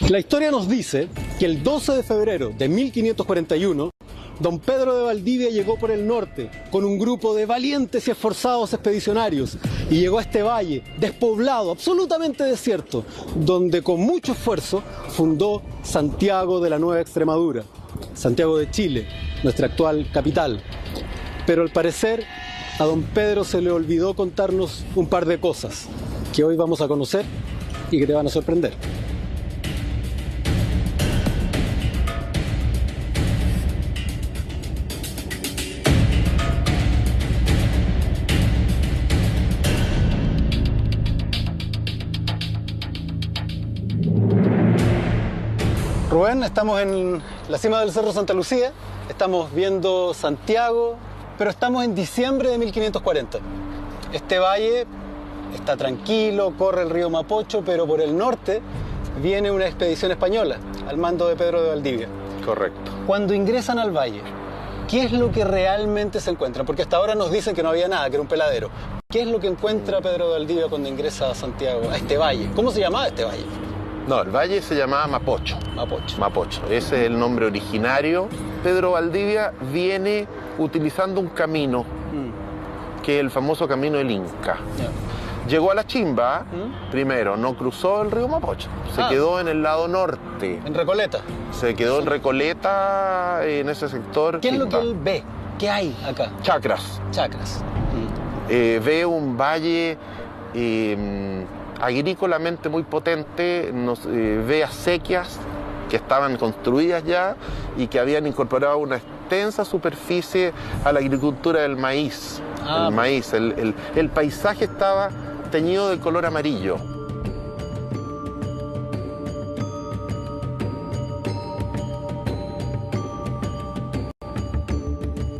La historia nos dice que el 12 de febrero de 1541, don Pedro de Valdivia llegó por el norte con un grupo de valientes y esforzados expedicionarios y llegó a este valle despoblado, absolutamente desierto, donde con mucho esfuerzo fundó Santiago de la Nueva Extremadura, Santiago de Chile, nuestra actual capital. Pero al parecer a don Pedro se le olvidó contarnos un par de cosas que hoy vamos a conocer y que te van a sorprender. Rubén, estamos en la cima del Cerro Santa Lucía, estamos viendo Santiago, pero estamos en diciembre de 1540. Este valle está tranquilo, corre el río Mapocho, pero por el norte viene una expedición española al mando de Pedro de Valdivia. Correcto. Cuando ingresan al valle, ¿qué es lo que realmente se encuentra? Porque hasta ahora nos dicen que no había nada, que era un peladero. ¿Qué es lo que encuentra Pedro de Valdivia cuando ingresa a Santiago, a este valle? ¿Cómo se llamaba este valle? No, el valle se llamaba Mapocho. Mapocho. Mapocho, ese es el nombre originario. Pedro Valdivia viene utilizando un camino, que es el famoso camino del Inca. Llegó a la Chimba, primero, no cruzó el río Mapocho, se quedó en el lado norte. ¿En Recoleta? Se quedó en Recoleta, en ese sector. ¿Qué es lo que Chimba. él ve? ¿Qué hay acá? Chacras. Chacras. Ve un valle agrícolamente muy potente, ve acequias que estaban construidas ya y que habían incorporado una extensa superficie a la agricultura del maíz. El paisaje estaba teñido de color amarillo.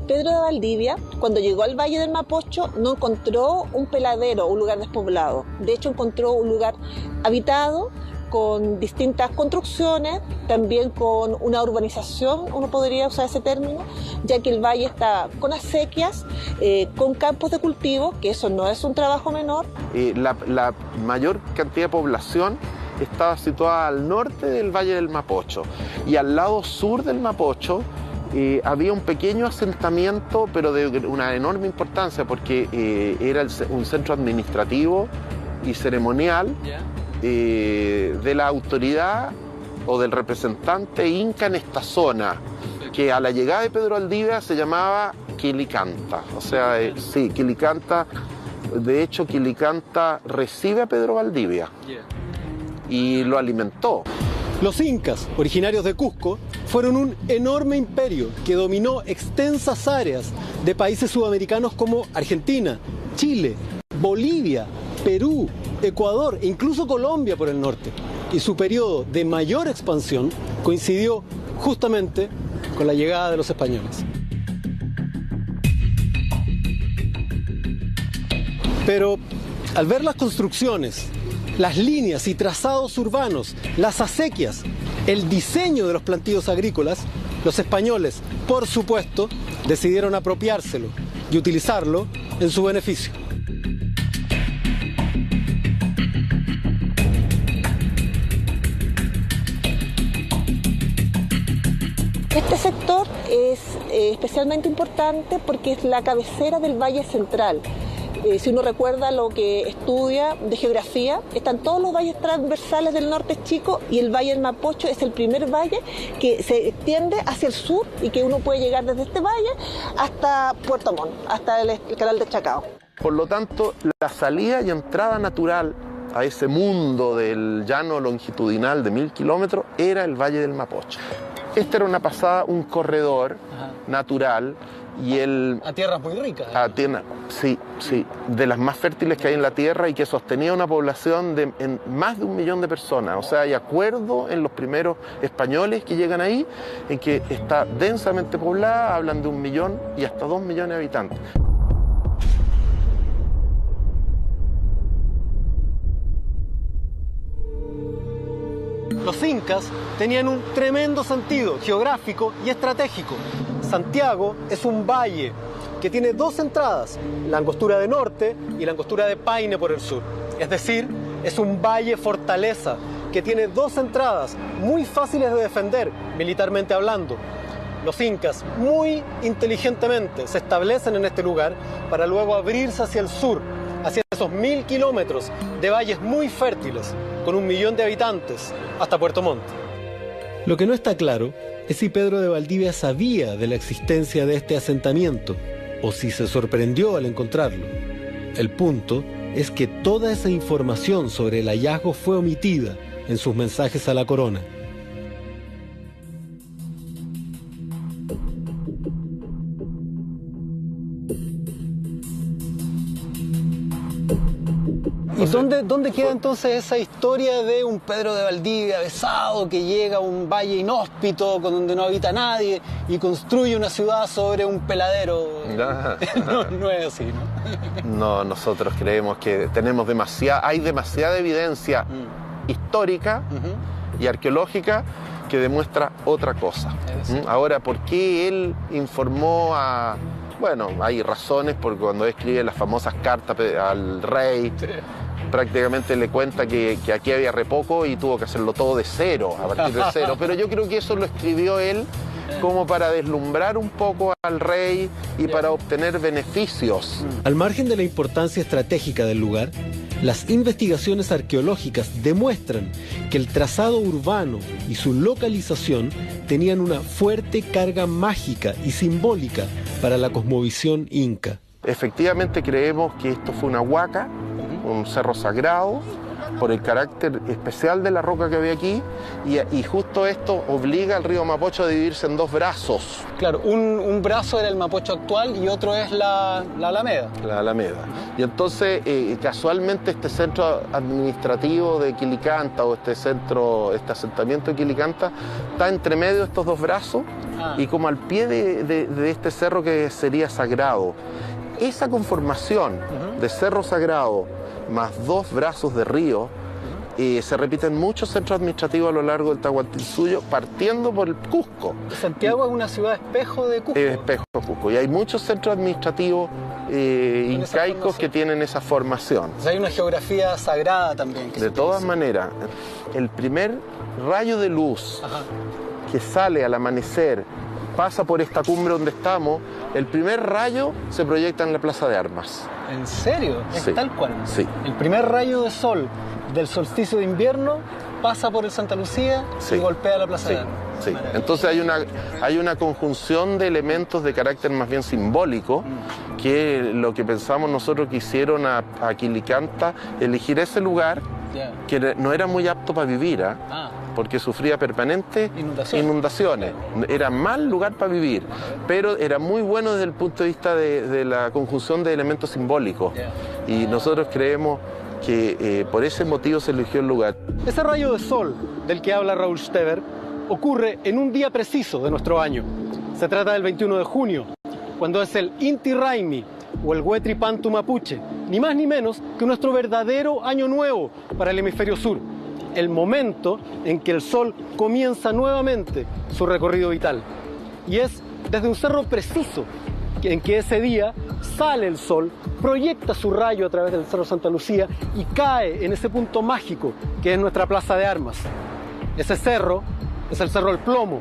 Pedro de Valdivia, cuando llegó al Valle del Mapocho, no encontró un peladero, un lugar despoblado. De hecho, encontró un lugar habitado, con distintas construcciones, también con una urbanización, uno podría usar ese término, ya que el valle está con acequias, con campos de cultivo, que eso no es un trabajo menor. La mayor cantidad de población estaba situada al norte del Valle del Mapocho, y al lado sur del Mapocho había un pequeño asentamiento, pero de una enorme importancia, porque era un centro administrativo y ceremonial de la autoridad o del representante inca en esta zona, que a la llegada de Pedro Valdivia se llamaba Quilicanta. O sea, sí, Quilicanta, de hecho Quilicanta recibe a Pedro Valdivia y lo alimentó. Los incas, originarios de Cusco, fueron un enorme imperio que dominó extensas áreas de países sudamericanos como Argentina, Chile, Bolivia, Perú, Ecuador e incluso Colombia por el norte. Y su periodo de mayor expansión coincidió justamente con la llegada de los españoles. Pero al ver las construcciones, las líneas y trazados urbanos, las acequias, el diseño de los plantíos agrícolas, los españoles, por supuesto, decidieron apropiárselo y utilizarlo en su beneficio. Este sector es especialmente importante porque es la cabecera del Valle Central. Si uno recuerda lo que estudia de geografía, están todos los valles transversales del norte chico, y el Valle del Mapocho es el primer valle que se extiende hacia el sur y que uno puede llegar desde este valle hasta Puerto Montt, hasta el canal de Chacao. Por lo tanto, la salida y entrada natural a ese mundo del llano longitudinal de 1000 kilómetros era el Valle del Mapocho. Esta era una pasada, un corredor natural. Y a tierras muy ricas. Sí, de las más fértiles que hay en la tierra, y que sostenía una población de más de 1 millón de personas. O sea, hay acuerdo en los primeros españoles que llegan ahí en que está densamente poblada, hablan de 1 millón y hasta 2 millones de habitantes. Los incas tenían un tremendo sentido geográfico y estratégico. Santiago es un valle que tiene dos entradas, la angostura de norte y la angostura de Paine por el sur. Es decir, es un valle fortaleza que tiene dos entradas muy fáciles de defender, militarmente hablando. Los incas, muy inteligentemente, se establecen en este lugar para luego abrirse hacia el sur, hacia esos 1000 kilómetros de valles muy fértiles, con 1 millón de habitantes, hasta Puerto Montt. Lo que no está claro es si Pedro de Valdivia sabía de la existencia de este asentamiento, o si se sorprendió al encontrarlo. El punto es que toda esa información sobre el hallazgo fue omitida en sus mensajes a la corona. ¿Y dónde queda entonces esa historia de un Pedro de Valdivia besado que llega a un valle inhóspito con donde no habita nadie y construye una ciudad sobre un peladero? No es así, ¿no? No, nosotros creemos que hay demasiada evidencia histórica y arqueológica que demuestra otra cosa. Ahora, ¿por qué él informó a...? Bueno, hay razones, porque cuando escribe las famosas cartas al rey, prácticamente le cuenta que aquí había re poco y tuvo que hacerlo todo de cero, a partir de cero. Pero yo creo que eso lo escribió él como para deslumbrar un poco al rey y para obtener beneficios. Al margen de la importancia estratégica del lugar, las investigaciones arqueológicas demuestran que el trazado urbano y su localización tenían una fuerte carga mágica y simbólica para la cosmovisión inca. Efectivamente creemos que esto fue una huaca, un cerro sagrado, por el carácter especial de la roca que había aquí, y justo esto obliga al río Mapocho a dividirse en dos brazos. Claro, un brazo era el Mapocho actual y otro es la Alameda. La Alameda. Y entonces, casualmente, este centro administrativo de Quilicanta, o este asentamiento de Quilicanta, está entre medio de estos dos brazos, y como al pie de este cerro que sería sagrado. Esa conformación de cerro sagrado más dos brazos de río se repite en muchos centros administrativos a lo largo del Tahuantinsuyo, partiendo por el Cusco. Santiago es una ciudad espejo de Cusco. Espejo de Cusco. Y hay muchos centros administrativos incaicos que tienen esa formación. O sea, hay una geografía sagrada también. De todas maneras, el primer rayo de luz que sale al amanecer, pasa por esta cumbre donde estamos, el primer rayo se proyecta en la Plaza de Armas. ¿En serio? ¿Es tal cual? Sí. El primer rayo de sol del solsticio de invierno pasa por el Santa Lucía y golpea la Plaza de Armas. Sí. Entonces hay una conjunción de elementos de carácter más bien simbólico, que lo que pensamos nosotros que hicieron a Quilicanta elegir ese lugar, que no era muy apto para vivir, porque sufría permanentes inundaciones. Era mal lugar para vivir, pero era muy bueno desde el punto de vista de la conjunción de elementos simbólicos. Y nosotros creemos que por ese motivo se eligió el lugar. Ese rayo de sol del que habla Raúl Stever ocurre en un día preciso de nuestro año. Se trata del 21 de junio, cuando es el Inti Raymi, o el Huetri Pantu Mapuche, ni más ni menos que nuestro verdadero año nuevo para el hemisferio sur. El momento en que el sol comienza nuevamente su recorrido vital. Y es desde un cerro preciso en que ese día sale el sol, proyecta su rayo a través del Cerro Santa Lucía y cae en ese punto mágico que es nuestra Plaza de Armas. Ese cerro es el Cerro El Plomo,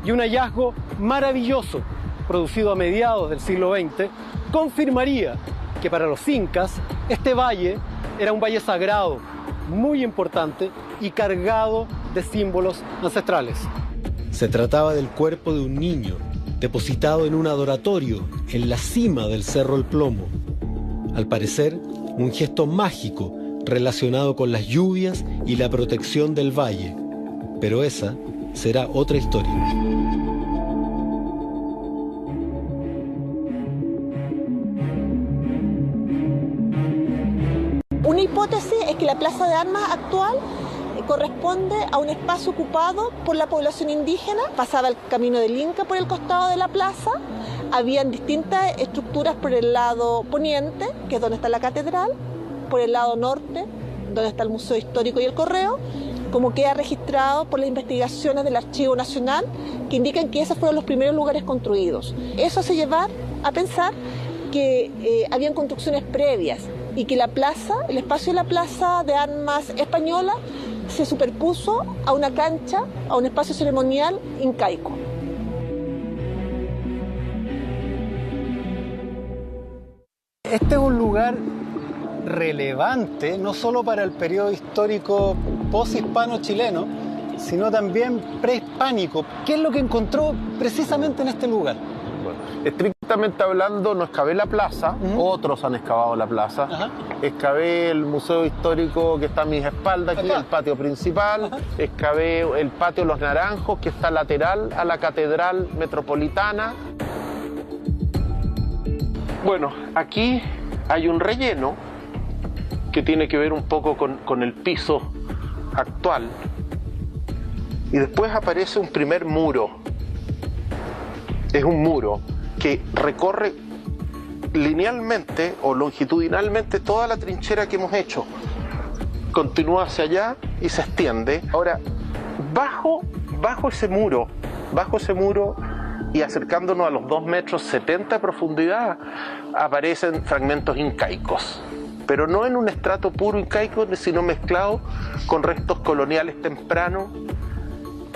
y un hallazgo maravilloso producido a mediados del siglo XX confirmaría que para los incas este valle era un valle sagrado, muy importante y cargado de símbolos ancestrales. Se trataba del cuerpo de un niño depositado en un adoratorio en la cima del Cerro El Plomo. Al parecer, un gesto mágico relacionado con las lluvias y la protección del valle. Pero esa será otra historia. Una hipótesis es que la Plaza de Armas actual corresponde a un espacio ocupado por la población indígena. Pasaba el camino del Inca por el costado de la plaza, habían distintas estructuras por el lado poniente, que es donde está la catedral, por el lado norte, donde está el Museo Histórico y el Correo, como queda registrado por las investigaciones del Archivo Nacional, que indican que esos fueron los primeros lugares construidos. Eso hace llevar a pensar que habían construcciones previas y que la plaza, el espacio de la Plaza de Armas española, se superpuso a una cancha, a un espacio ceremonial incaico. Este es un lugar relevante, no solo para el periodo histórico post-hispano-chileno, sino también prehispánico. ¿Qué es lo que encontró precisamente en este lugar? Bueno, estrictamente hablando, no excavé la plaza, otros han excavado la plaza. Excavé el museo histórico que está a mis espaldas, aquí, el patio principal. Excavé el patio Los Naranjos, que está lateral a la Catedral Metropolitana. Bueno, aquí hay un relleno que tiene que ver un poco con el piso actual. Y después aparece un primer muro. Es un muro que recorre linealmente o longitudinalmente toda la trinchera que hemos hecho. Continúa hacia allá y se extiende. Ahora, bajo ese muro y acercándonos a los 2,70 metros de profundidad, aparecen fragmentos incaicos. Pero no en un estrato puro incaico, sino mezclado con restos coloniales tempranos.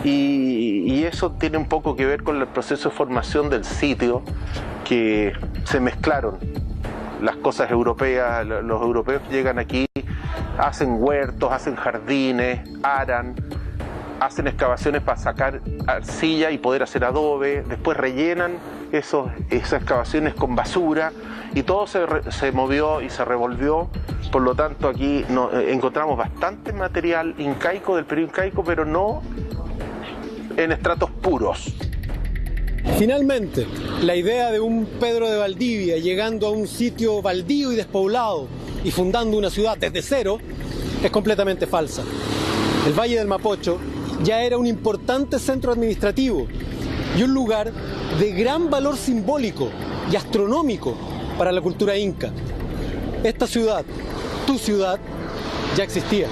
Y eso tiene un poco que ver con el proceso de formación del sitio, que se mezclaron las cosas europeas. Los europeos llegan aquí, hacen huertos, hacen jardines, aran, hacen excavaciones para sacar arcilla y poder hacer adobe, después rellenan esas excavaciones con basura y todo se movió y se revolvió. Por lo tanto, aquí encontramos bastante material incaico, del periodo incaico, pero no en estratos puros. Finalmente, la idea de un Pedro de Valdivia llegando a un sitio baldío y despoblado y fundando una ciudad desde cero es completamente falsa. El Valle del Mapocho ya era un importante centro administrativo y un lugar de gran valor simbólico y astronómico para la cultura inca. Esta ciudad, tu ciudad, ya existía.